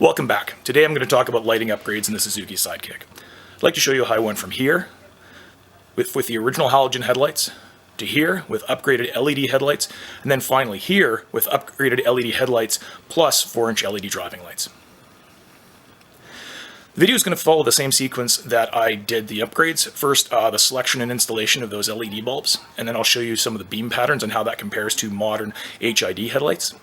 Welcome back. Today I'm going to talk about lighting upgrades in the Suzuki Sidekick. I'd like to show you how I went from here with the original halogen headlights to here with upgraded LED headlights, and then finally here with upgraded LED headlights plus 4-inch LED driving lights. The video is going to follow the same sequence that I did the upgrades. First, the selection and installation of those LED bulbs, and then I'll show you some of the beam patterns and how that compares to modern HID headlights.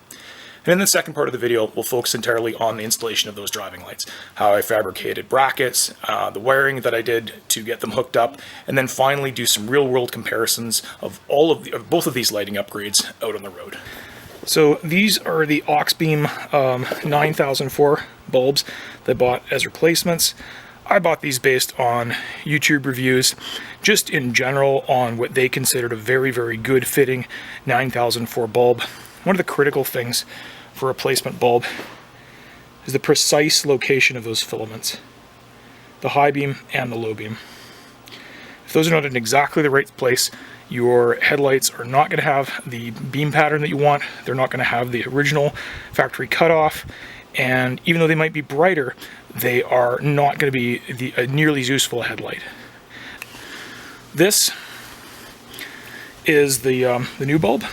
And in the second part of the video, we'll focus entirely on the installation of those driving lights, how I fabricated brackets, the wiring that I did to get them hooked up, and then finally do some real-world comparisons of both of these lighting upgrades out on the road. So these are the Auxbeam 9004 bulbs that I bought as replacements. I bought these based on YouTube reviews, just in general on what they considered a very, very good fitting 9004 bulb. One of the critical things for a replacement bulb is the precise location of those filaments, the high beam and the low beam. If those are not in exactly the right place, your headlights are not going to have the beam pattern that you want. They're not going to have the original factory cutoff, and even though they might be brighter, they are not going to be nearly as useful a headlight. This is the new bulb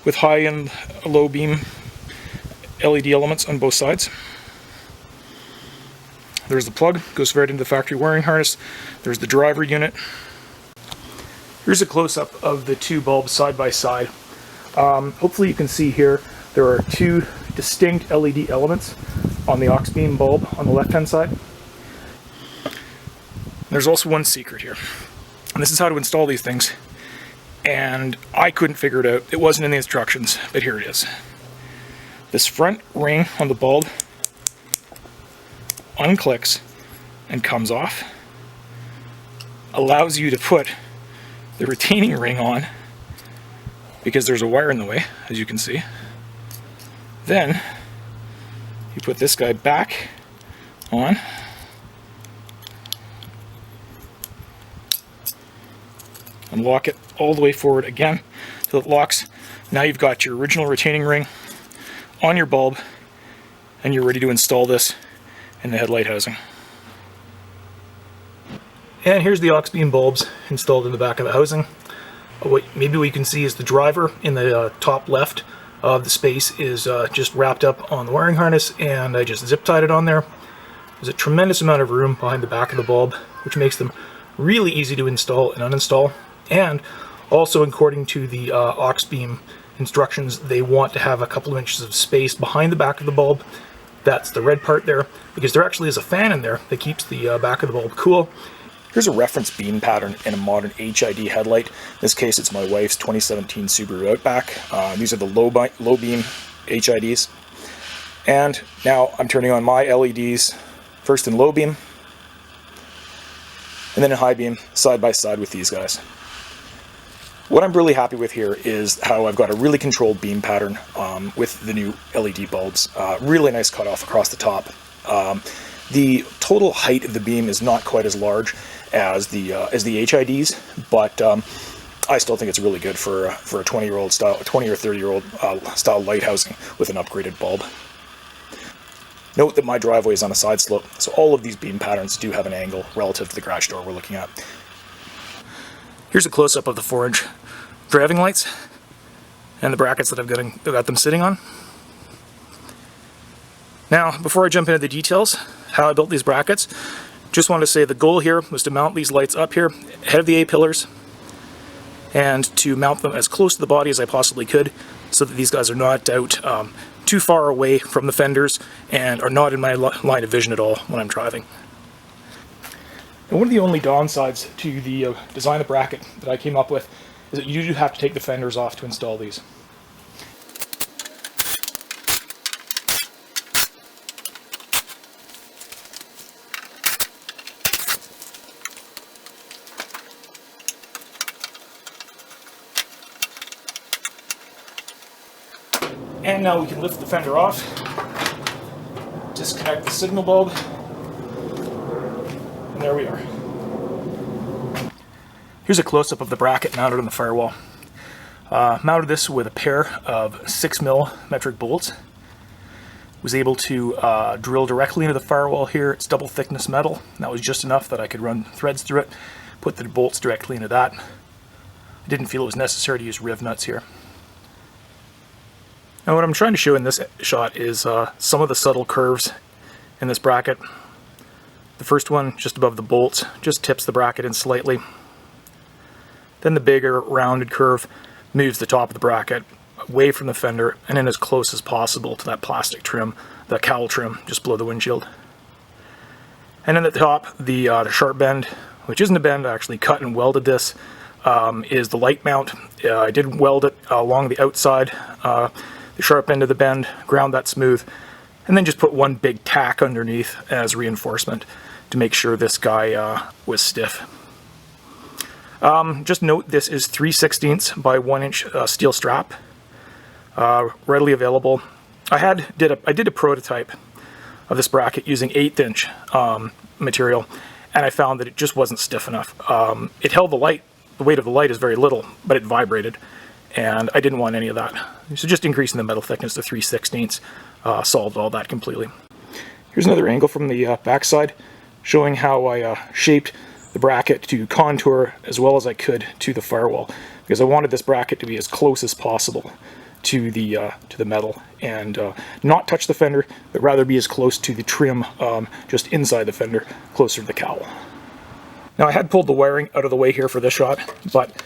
with high and low beam LED elements on both sides. There's the plug, goes right into the factory wiring harness. There's the driver unit. Here's a close-up of the two bulbs side by side. Hopefully you can see here there are two distinct LED elements on the Auxbeam bulb on the left-hand side. There's also one secret here, and this is how to install these things. And I couldn't figure it out. It wasn't in the instructions, but here it is. This front ring on the bulb unclicks and comes off. Allows you to put the retaining ring on because there's a wire in the way, as you can see. Then you put this guy back on. And lock it all the way forward again till it locks. Now you've got your original retaining ring on your bulb and you're ready to install this in the headlight housing. And here's the Auxbeam bulbs installed in the back of the housing. Maybe what you can see is the driver in the top left of the space is just wrapped up on the wiring harness, and I just zip tied it on there. There's a tremendous amount of room behind the back of the bulb, which makes them really easy to install and uninstall. And also, according to the Auxbeam instructions, they want to have a couple of inches of space behind the back of the bulb. That's the red part there, because there actually is a fan in there that keeps the back of the bulb cool. Here's a reference beam pattern in a modern HID headlight. In this case, it's my wife's 2017 Subaru Outback. These are the low beam HIDs. And now I'm turning on my LEDs, first in low beam, and then in high beam, side by side with these guys. What I'm really happy with here is how I've got a really controlled beam pattern with the new LED bulbs. Really nice cutoff across the top. The total height of the beam is not quite as large as the HIDs, but I still think it's really good for a 20-year-old style, 20 or 30-year-old style light housing with an upgraded bulb. Note that my driveway is on a side slope, so all of these beam patterns do have an angle relative to the garage door we're looking at. Here's a close-up of the 4-inch driving lights and the brackets that I've got them sitting on. Now, before I jump into the details, how I built these brackets, just wanted to say the goal here was to mount these lights up here, ahead of the A-pillars, and to mount them as close to the body as I possibly could, so that these guys are not out too far away from the fenders and are not in my line of vision at all when I'm driving. And one of the only downsides to the design of the bracket that I came up with is that you do have to take the fenders off to install these. And now we can lift the fender off, disconnect the signal bulb, and there we are. Here's a close-up of the bracket mounted on the firewall. Mounted this with a pair of 6mm metric bolts. Was able to drill directly into the firewall here. It's double thickness metal. That was just enough that I could run threads through it, put the bolts directly into that. I didn't feel it was necessary to use riv nuts here. Now what I'm trying to show in this shot is some of the subtle curves in this bracket. The first one, just above the bolts, just tips the bracket in slightly. Then the bigger rounded curve moves the top of the bracket away from the fender and in as close as possible to that plastic trim, the cowl trim just below the windshield. And then at the top, the sharp bend, which isn't a bend, I actually cut and welded this, is the light mount. I did weld it along the outside, the sharp end of the bend, ground that smooth, and then just put one big tack underneath as reinforcement to make sure this guy was stiff. Just note this is 3/16 by 1 inch steel strap. Readily available. I did a prototype of this bracket using 1/8 inch material, and I found that it just wasn't stiff enough. It held the light. The weight of the light is very little, but it vibrated, and I didn't want any of that. So just increasing the metal thickness to 3/16 solved all that completely. Here's another angle from the backside, showing how I shaped the bracket to contour as well as I could to the firewall, because I wanted this bracket to be as close as possible to the metal and not touch the fender, but rather be as close to the trim, just inside the fender, closer to the cowl. Now I had pulled the wiring out of the way here for this shot, but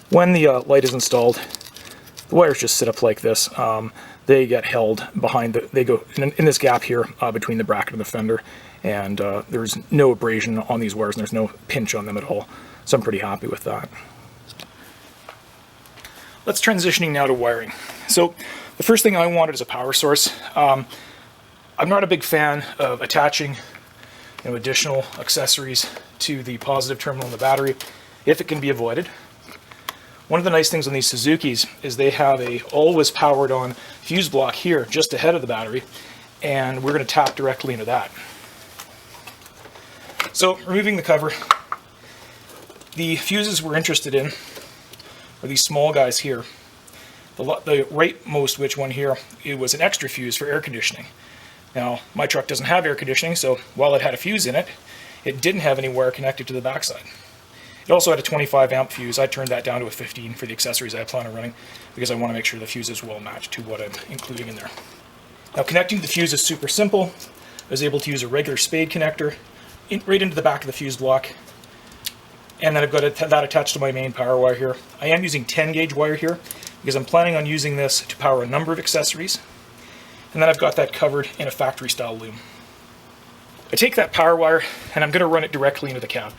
when the light is installed, the wires just sit up like this. They get held behind they go in this gap here between the bracket and the fender, and there's no abrasion on these wires and there's no pinch on them at all, so I'm pretty happy with that. Let's transitioning now to wiring. So the first thing I wanted is a power source. I'm not a big fan of attaching additional accessories to the positive terminal in the battery if it can be avoided. One of the nice things on these Suzukis is they have a always powered on fuse block here just ahead of the battery, and we're going to tap directly into that. So removing the cover, the fuses we're interested in are these small guys here. The rightmost which one here, it was an extra fuse for air conditioning. Now my truck doesn't have air conditioning, so while it had a fuse in it, it didn't have any wire connected to the backside. It also had a 25 amp fuse. I turned that down to a 15 for the accessories I plan on running because I want to make sure the fuse is well matched to what I'm including in there. Now connecting the fuse is super simple. I was able to use a regular spade connector right into the back of the fuse block, and then I've got that attached to my main power wire here. I am using 10 gauge wire here because I'm planning on using this to power a number of accessories, and then I've got that covered in a factory style loom. I take that power wire and I'm going to run it directly into the cab.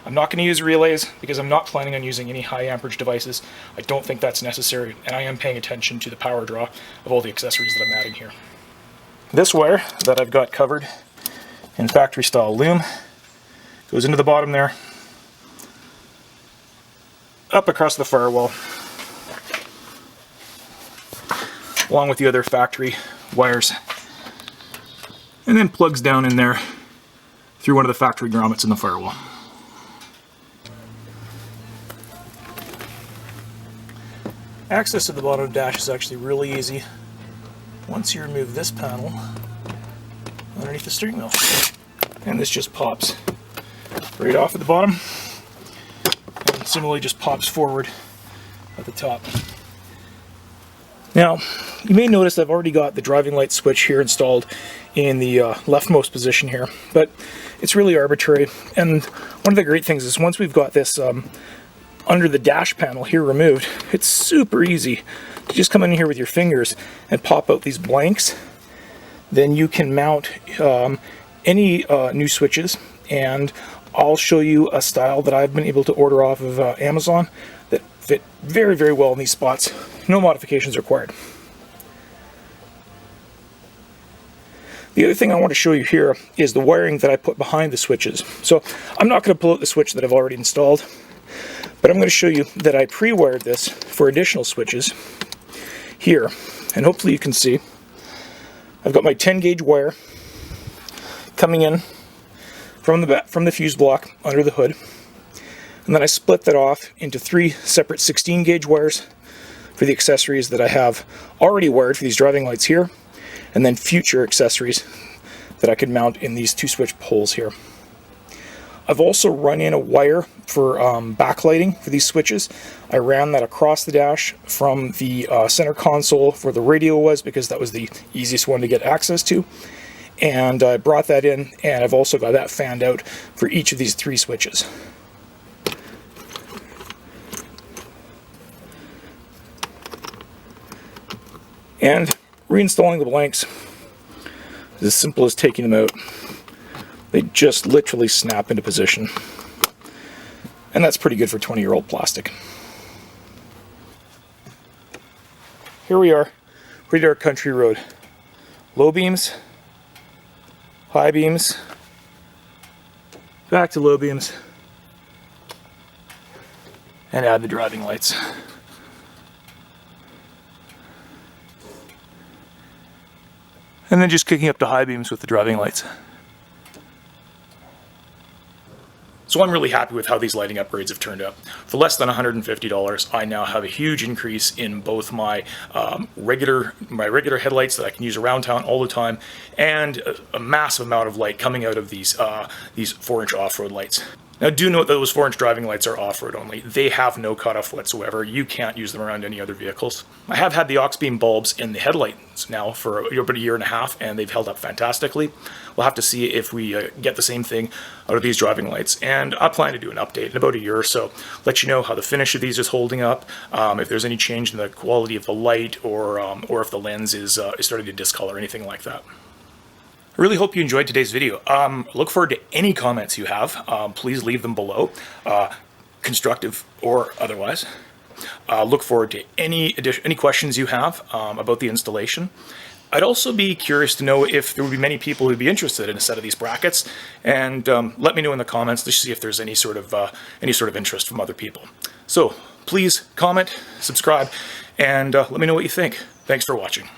I'm not going to use relays because I'm not planning on using any high amperage devices. I don't think that's necessary, and I am paying attention to the power draw of all the accessories that I'm adding here. This wire that I've got covered in factory style loom goes into the bottom there, up across the firewall, along with the other factory wires, and then plugs down in there through one of the factory grommets in the firewall. Access to the bottom of the dash is actually really easy once you remove this panel underneath the steering wheel. And this just pops right off at the bottom, and similarly just pops forward at the top. Now, you may notice I've already got the driving light switch here installed in the leftmost position here, but it's really arbitrary. And one of the great things is once we've got this under the dash panel here removed, it's super easy to just come in here with your fingers and pop out these blanks. Then you can mount any new switches, and I'll show you a style that I've been able to order off of Amazon that fit very, very well in these spots. No modifications required. The other thing I want to show you here is the wiring that I put behind the switches. So I'm not going to pull out the switch that I've already installed, but I'm going to show you that I pre-wired this for additional switches here, and hopefully you can see. I've got my 10 gauge wire coming in from the fuse block under the hood, and then I split that off into 3 separate 16 gauge wires for the accessories that I have already wired for these driving lights here, and then future accessories that I could mount in these 2-switch poles here. I've also run in a wire for backlighting for these switches. I ran that across the dash from the center console where the radio was, because that was the easiest one to get access to. And I brought that in, and I've also got that fanned out for each of these 3 switches. And reinstalling the blanks is as simple as taking them out. They just literally snap into position. And that's pretty good for 20-year-old plastic. Here we are, pretty dark country road. Low beams, high beams, back to low beams, and add the driving lights. And then just kicking up to high beams with the driving lights. So I'm really happy with how these lighting upgrades have turned out. For less than $150, I now have a huge increase in both my regular headlights that I can use around town all the time, and a massive amount of light coming out of these 4-inch off-road lights. Now do note that those 4-inch driving lights are off-road only. They have no cutoff whatsoever. You can't use them around any other vehicles. I have had the Auxbeam bulbs in the headlights now for about a year and a half, and they've held up fantastically. We'll have to see if we get the same thing out of these driving lights, and I plan to do an update in about a year or so. Let you know how the finish of these is holding up, if there's any change in the quality of the light, or if the lens is starting to discolor, anything like that. I really hope you enjoyed today's video. Look forward to any comments you have. Please leave them below, constructive or otherwise. Look forward to any questions you have about the installation. I'd also be curious to know if there would be many people who would be interested in a set of these brackets, and let me know in the comments to see if there's any sort of interest from other people. So please comment, subscribe, and let me know what you think. Thanks for watching.